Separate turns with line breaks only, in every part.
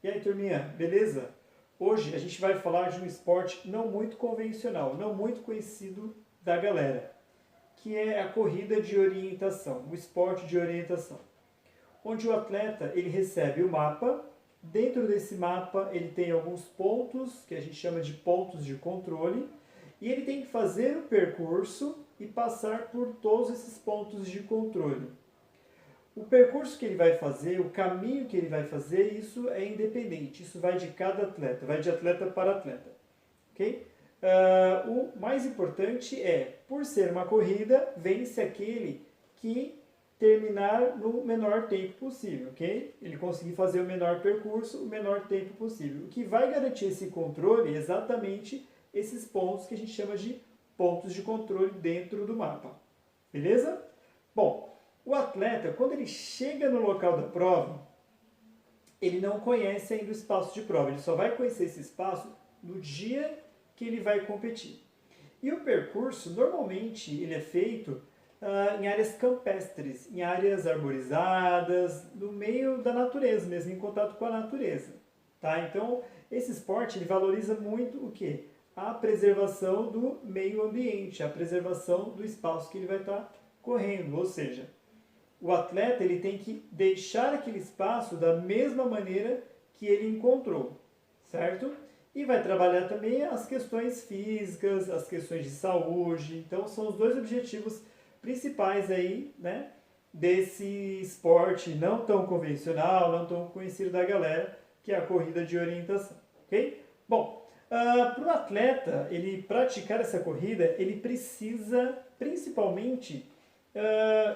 E aí, turminha, beleza? Hoje a gente vai falar de um esporte não muito convencional, não muito conhecido da galera, que é a corrida de orientação, o esporte de orientação, onde o atleta ele recebe o mapa. Dentro desse mapa ele tem alguns pontos que a gente chama de pontos de controle e ele tem que fazer o percurso e passar por todos esses pontos de controle. O percurso que ele vai fazer, o caminho que ele vai fazer, isso é independente. Isso vai de cada atleta, vai de atleta para atleta. Ok? O mais importante é, por ser uma corrida, vence aquele que terminar no menor tempo possível. Ok? Ele conseguir fazer o menor percurso, o menor tempo possível. O que vai garantir esse controle é exatamente esses pontos que a gente chama de pontos de controle dentro do mapa. Beleza? Bom, o atleta, quando ele chega no local da prova, ele não conhece ainda o espaço de prova. Ele só vai conhecer esse espaço no dia que ele vai competir. E o percurso, normalmente, ele é feito em áreas campestres, em áreas arborizadas, no meio da natureza mesmo, em contato com a natureza. Tá? Então, esse esporte ele valoriza muito o quê? A preservação do meio ambiente, a preservação do espaço que ele vai estar correndo, ou seja, o atleta ele tem que deixar aquele espaço da mesma maneira que ele encontrou, certo? E vai trabalhar também as questões físicas, as questões de saúde. Então, são os dois objetivos principais aí, né, desse esporte não tão convencional, não tão conhecido da galera, que é a corrida de orientação, ok? Bom, para o atleta ele praticar essa corrida, ele precisa principalmente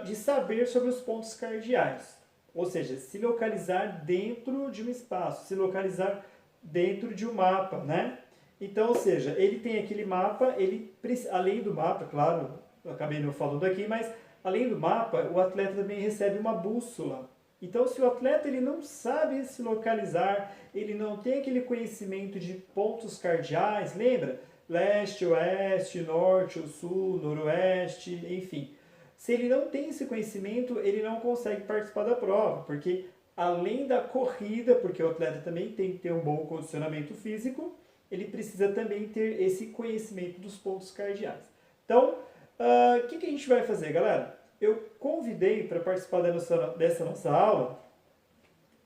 de saber sobre os pontos cardeais, ou seja, se localizar dentro de um espaço, se localizar dentro de um mapa, né? Então, ou seja, ele tem aquele mapa, ele, além do mapa, claro, eu acabei não falando aqui, mas além do mapa, o atleta também recebe uma bússola. Então, se o atleta ele não sabe se localizar, ele não tem aquele conhecimento de pontos cardeais, lembra? Leste, oeste, norte, sul, noroeste, enfim. Se ele não tem esse conhecimento, ele não consegue participar da prova, porque além da corrida, porque o atleta também tem que ter um bom condicionamento físico, ele precisa também ter esse conhecimento dos pontos cardeais. Então, O que a gente vai fazer, galera? Eu convidei para participar dessa nossa aula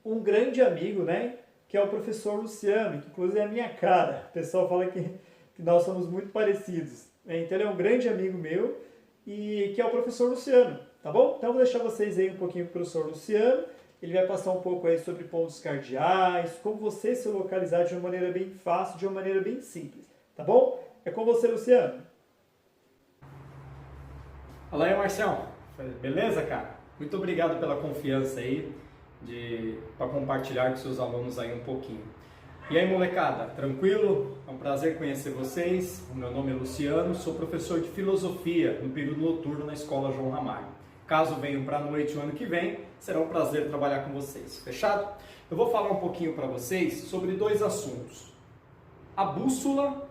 um grande amigo, né? Que é o professor Luciano, que inclusive é a minha cara. O pessoal fala que nós somos muito parecidos. Então ele é um grande amigo meu, e que é o professor Luciano, tá bom? Então eu vou deixar vocês aí um pouquinho com o professor Luciano. Ele vai passar um pouco aí sobre pontos cardeais, como você se localizar de uma maneira bem fácil, de uma maneira bem simples, tá bom? É com você, Luciano.
Fala aí, Marcelo. Beleza, cara? Muito obrigado pela confiança aí para compartilhar com seus alunos aí um pouquinho. E aí, molecada, tranquilo? É um prazer conhecer vocês. O meu nome é Luciano, sou professor de filosofia no período noturno na Escola João Ramalho. Caso venham para a noite o ano que vem, será um prazer trabalhar com vocês. Fechado? Eu vou falar um pouquinho para vocês sobre dois assuntos: a bússola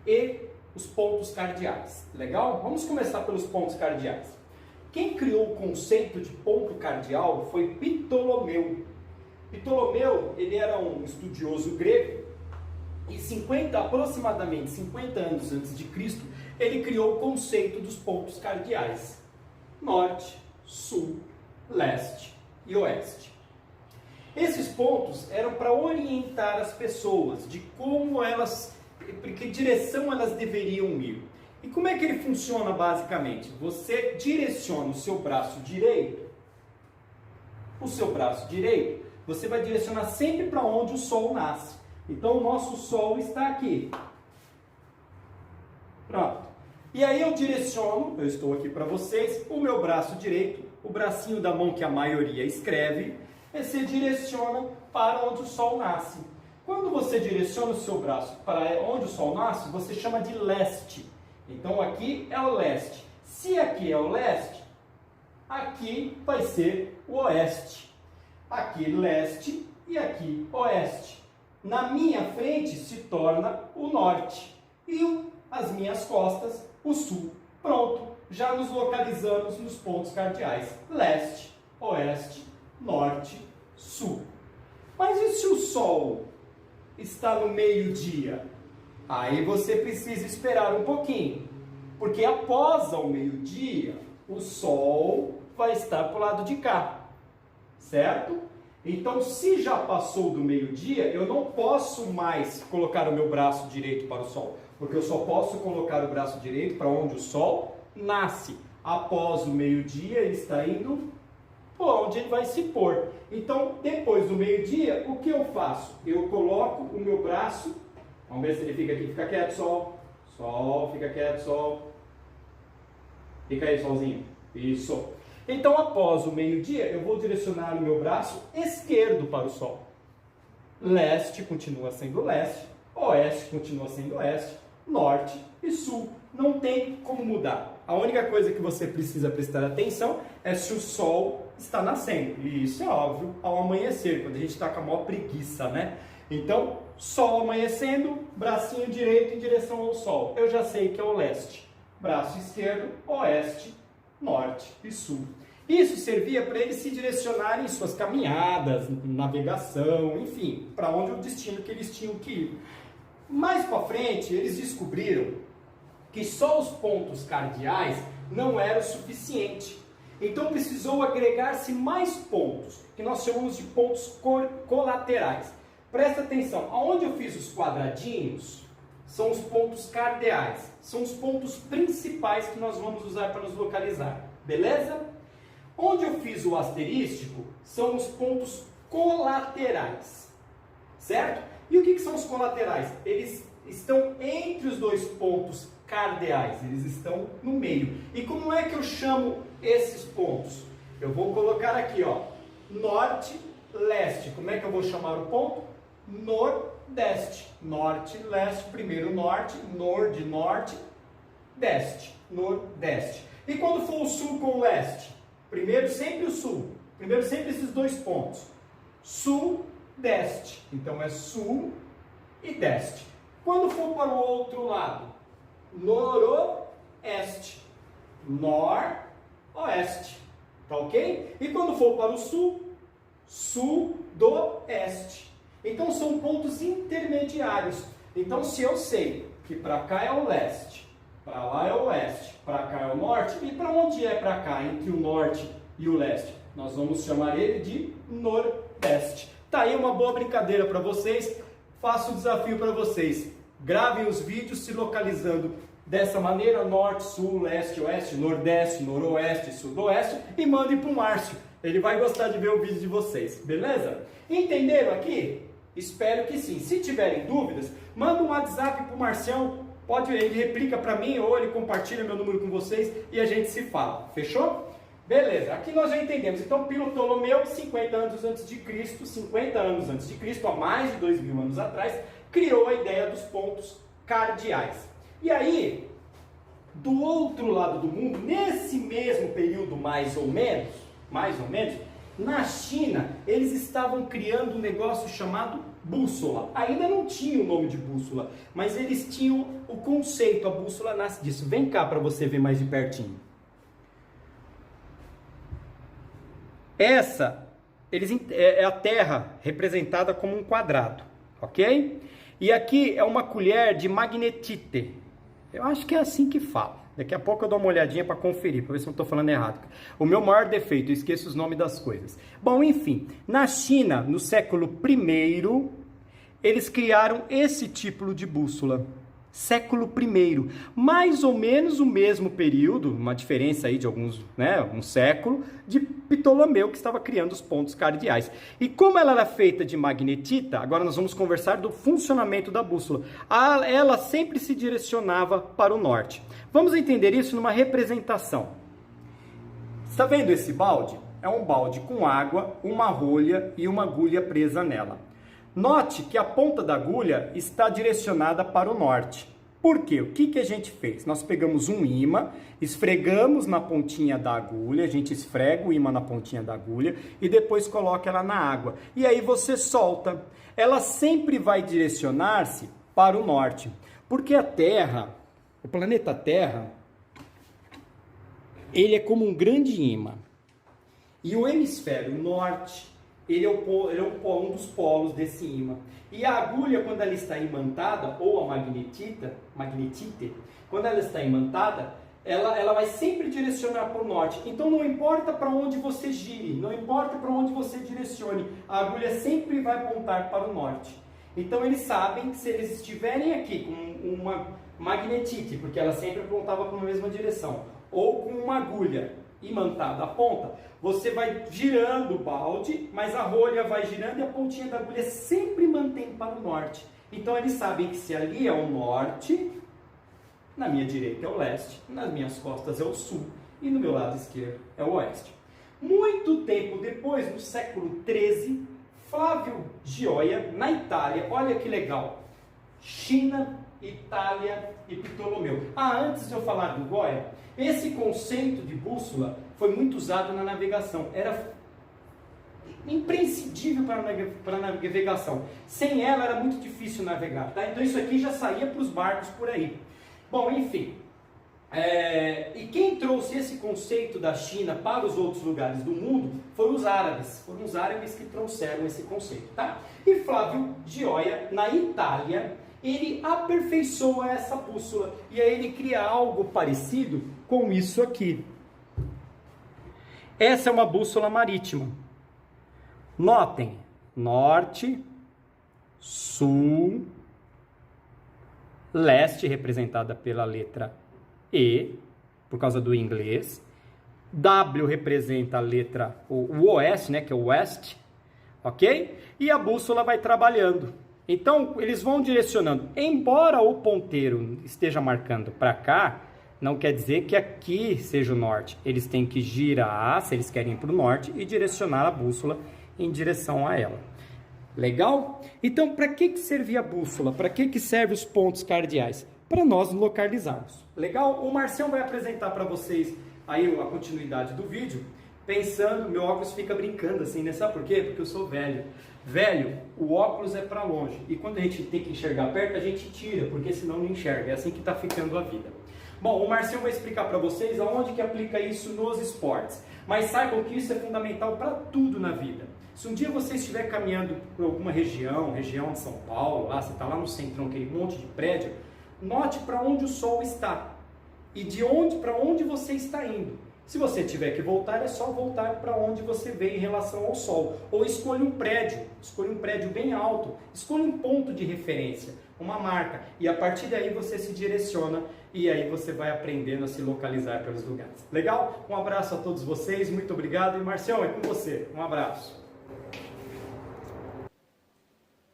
e os pontos cardeais. Legal? Vamos começar pelos pontos cardeais. Quem criou o conceito de ponto cardeal foi Ptolomeu. Ptolomeu, ele era um estudioso grego e aproximadamente 50 anos antes de Cristo, ele criou o conceito dos pontos cardeais: norte, sul, leste e oeste. Esses pontos eram para orientar as pessoas de que direção elas deveriam ir. E como é que ele funciona basicamente? Você direciona o seu braço direito, você vai direcionar sempre para onde o sol nasce. Então o nosso sol está aqui. Pronto. E aí eu estou aqui para vocês, o meu braço direito, o bracinho da mão que a maioria escreve, você direciona para onde o sol nasce. Quando você direciona o seu braço para onde o sol nasce, você chama de leste. Então aqui é o leste. Se aqui é o leste, aqui vai ser o oeste. Aqui leste e aqui oeste. Na minha frente se torna o norte. E as minhas costas, o sul. Pronto, já nos localizamos nos pontos cardeais: leste, oeste, norte, sul. Mas e se o sol está no meio-dia? Aí você precisa esperar um pouquinho, porque após o meio-dia, o sol vai estar para o lado de cá, certo? Então, se já passou do meio-dia, eu não posso mais colocar o meu braço direito para o sol, porque eu só posso colocar o braço direito para onde o sol nasce. Após o meio-dia, ele está indo para onde ele vai se pôr. Então, depois do meio-dia, o que eu faço? Eu coloco o meu braço, vamos ver se ele fica aqui, fica quieto, sol, sol, fica quieto, sol, fica aí, solzinho, isso. Então, após o meio-dia, eu vou direcionar o meu braço esquerdo para o sol. Leste continua sendo leste, oeste continua sendo oeste, norte e sul. Não tem como mudar. A única coisa que você precisa prestar atenção é se o sol está nascendo. E isso é óbvio ao amanhecer, quando a gente está com a maior preguiça, né? Então, sol amanhecendo, bracinho direito em direção ao sol. Eu já sei que é o leste. Braço esquerdo, oeste, norte e sul. Isso servia para eles se direcionarem em suas caminhadas, navegação, enfim, para onde o destino que eles tinham que ir. Mais para frente, eles descobriram que só os pontos cardeais não era o suficiente. Então precisou agregar-se mais pontos, que nós chamamos de pontos colaterais. Presta atenção, aonde eu fiz os quadradinhos são os pontos cardeais, são os pontos principais que nós vamos usar para nos localizar, beleza? Onde eu fiz o asterístico são os pontos colaterais, certo? E o que são os colaterais? Eles estão entre os dois pontos cardeais, eles estão no meio. E como é que eu chamo esses pontos? Eu vou colocar aqui, ó, norte, leste. Como é que eu vou chamar o ponto? Nordeste. Norte, leste, primeiro norte, norte, deste, nordeste. E quando for o sul com o leste? Primeiro sempre o sul. Primeiro sempre esses dois pontos. Sul, deste. Então é sul e deste. Quando for para o outro lado? Noroeste. Noroeste. Tá ok? E quando for para o sul? Sudoeste. Então são pontos intermediários. Então se eu sei que para cá é o leste, Para lá é o oeste, para cá é o norte. E para onde é para cá, entre o norte e o leste? Nós vamos chamar ele de nordeste. Tá aí uma boa brincadeira para vocês. Faço o desafio para vocês. Gravem os vídeos se localizando dessa maneira: norte, sul, leste, oeste, nordeste, noroeste, sudoeste, e mandem para o Márcio. Ele vai gostar de ver o vídeo de vocês, beleza? Entenderam aqui? Espero que sim. Se tiverem dúvidas, manda um WhatsApp para o Marcião. Ele replica para mim ou ele compartilha meu número com vocês e a gente se fala. Fechou? Beleza, aqui nós já entendemos. Então, Ptolomeu, 50 anos antes de Cristo, 50 anos antes de Cristo, há mais de 2000 anos atrás, criou a ideia dos pontos cardeais. E aí, do outro lado do mundo, nesse mesmo período mais ou menos, na China, eles estavam criando um negócio chamado bússola. Ainda não tinha o nome de bússola, mas eles tinham o conceito, a bússola nasce disso. Vem cá para você ver mais de pertinho. Essa é a Terra representada como um quadrado, ok? E aqui é uma colher de magnetite. Eu acho que é assim que fala. Daqui a pouco eu dou uma olhadinha para conferir, para ver se eu não estou falando errado. O meu maior defeito, eu esqueço os nomes das coisas. Bom, enfim, na China, no século I, eles criaram esse tipo de bússola. Século I, mais ou menos o mesmo período, uma diferença aí de um século, de Ptolomeu, que estava criando os pontos cardeais. E como ela era feita de magnetita, agora nós vamos conversar do funcionamento da bússola. Ela sempre se direcionava para o norte. Vamos entender isso numa representação. Está vendo esse balde? É um balde com água, uma rolha e uma agulha presa nela. Note que a ponta da agulha está direcionada para o norte. Por quê? O que a gente fez? Nós pegamos um ímã, esfregamos na pontinha da agulha, a gente esfrega o ímã na pontinha da agulha e depois coloca ela na água. E aí você solta. Ela sempre vai direcionar-se para o norte. Porque a Terra, o planeta Terra, ele é como um grande ímã. E o hemisfério norte, ele é um dos polos desse ímã. E a agulha, quando ela está imantada, ou a magnetite, quando ela está imantada, ela vai sempre direcionar para o norte. Então não importa para onde você gire, não importa para onde você direcione, a agulha sempre vai apontar para o norte. Então eles sabem que se eles estiverem aqui com uma magnetite, porque ela sempre apontava para a mesma direção, ou com uma agulha imantada à ponta, você vai girando o balde, mas a rolha vai girando e a pontinha da agulha sempre mantém para o norte. Então eles sabem que se ali é o norte, na minha direita é o leste, nas minhas costas é o sul e no meu lado esquerdo é o oeste. Muito tempo depois, no século XIII, Flávio Gioia, na Itália, olha que legal, China, Itália e Ptolomeu. Antes de eu falar do Goya, esse conceito de bússola foi muito usado na navegação. Era imprescindível para a navegação. Sem ela era muito difícil navegar. Tá? Então isso aqui já saía para os barcos por aí. Bom, enfim. E quem trouxe esse conceito da China para os outros lugares do mundo foram os árabes. Foram os árabes que trouxeram esse conceito. Tá? E Flávio Gioia, na Itália, ele aperfeiçoa essa bússola e aí ele cria algo parecido com isso aqui. Essa é uma bússola marítima. Notem, norte, sul, leste representada pela letra E, por causa do inglês. W representa a letra, o oeste, né, que é o west, ok? E a bússola vai trabalhando. Então, eles vão direcionando. Embora o ponteiro esteja marcando para cá, não quer dizer que aqui seja o norte. Eles têm que girar, se eles querem ir para o norte, e direcionar a bússola em direção a ela. Legal? Então, para que servia a bússola? Para que servem os pontos cardeais? Para nós localizarmos. Legal? O Marcião vai apresentar para vocês aí a continuidade do vídeo, pensando, meu óculos fica brincando assim, né? Sabe por quê? Porque eu sou velho. Velho, o óculos é para longe. E quando a gente tem que enxergar perto, a gente tira, porque senão não enxerga. É assim que está ficando a vida. Bom, o Marcião vai explicar para vocês aonde que aplica isso nos esportes. Mas saibam que isso é fundamental para tudo na vida. Se um dia você estiver caminhando por alguma região de São Paulo, lá, você está lá no centrão, aquele monte de prédio, note para onde o sol está. e para onde você está indo. Se você tiver que voltar, é só voltar para onde você veio em relação ao Sol. Ou escolha um prédio bem alto, escolha um ponto de referência, uma marca, e a partir daí você se direciona e aí você vai aprendendo a se localizar pelos lugares. Legal? Um abraço a todos vocês, muito obrigado, e Marcião, é com você. Um abraço.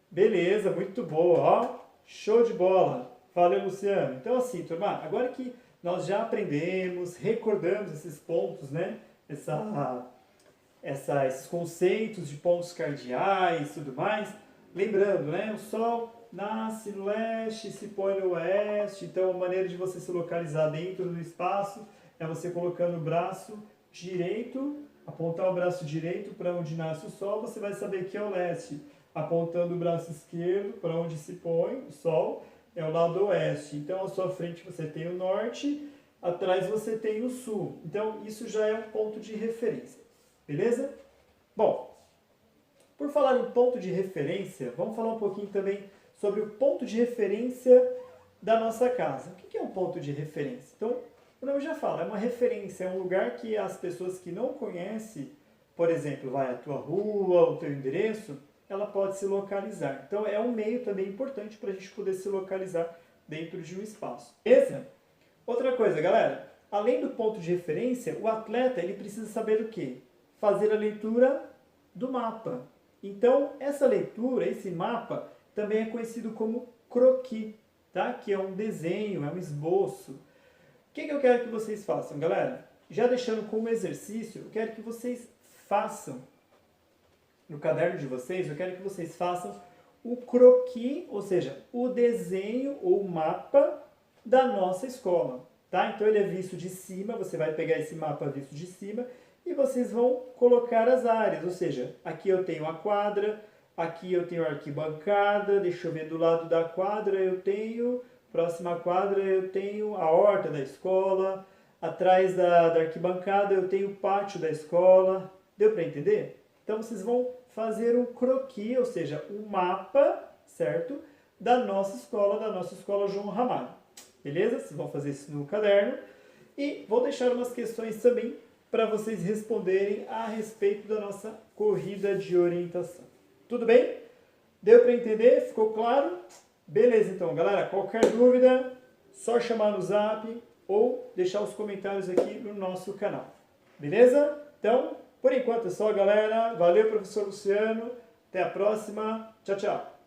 Beleza, muito boa, ó. Show de bola. Valeu, Luciano. Então assim, turma, agora que nós já aprendemos, recordamos esses pontos, né? Esses conceitos de pontos cardeais e tudo mais. Lembrando, né? O Sol nasce no leste, se põe no oeste. Então, a maneira de você se localizar dentro do espaço é você colocando o braço direito, apontar o braço direito para onde nasce o Sol, você vai saber que é o leste. Apontando o braço esquerdo para onde se põe o Sol, é o lado oeste. Então, à sua frente você tem o norte, atrás você tem o sul. Então, isso já é um ponto de referência. Beleza? Bom, por falar em ponto de referência, vamos falar um pouquinho também sobre o ponto de referência da nossa casa. O que é um ponto de referência? Então, o nome já fala, é uma referência, é um lugar que as pessoas que não conhecem, por exemplo, vai à tua rua, o teu endereço, ela pode se localizar. Então, é um meio também importante para a gente poder se localizar dentro de um espaço. Beleza? Outra coisa, galera, além do ponto de referência, o atleta ele precisa saber o quê? Fazer a leitura do mapa. Então, essa leitura, esse mapa, também é conhecido como croquis, tá? Que é um desenho, é um esboço. O que eu quero que vocês façam, galera? Já deixando como exercício, eu quero que vocês façam no caderno de vocês, eu quero que vocês façam o croquis, ou seja, o desenho ou mapa da nossa escola, tá? Então ele é visto de cima, você vai pegar esse mapa visto de cima e vocês vão colocar as áreas, ou seja, aqui eu tenho a quadra, aqui eu tenho a arquibancada, deixa eu ver, do lado da quadra eu tenho, próxima quadra eu tenho a horta da escola, atrás da arquibancada eu tenho o pátio da escola, deu para entender? Então vocês vão fazer um croquis, ou seja, um mapa, certo? Da nossa escola João Ramalho. Beleza? Vocês vão fazer isso no caderno. E vou deixar umas questões também para vocês responderem a respeito da nossa corrida de orientação. Tudo bem? Deu para entender? Ficou claro? Beleza, então, galera. Qualquer dúvida, só chamar no zap ou deixar os comentários aqui no nosso canal. Beleza? Então, por enquanto é só, galera. Valeu, professor Luciano. Até a próxima. Tchau, tchau.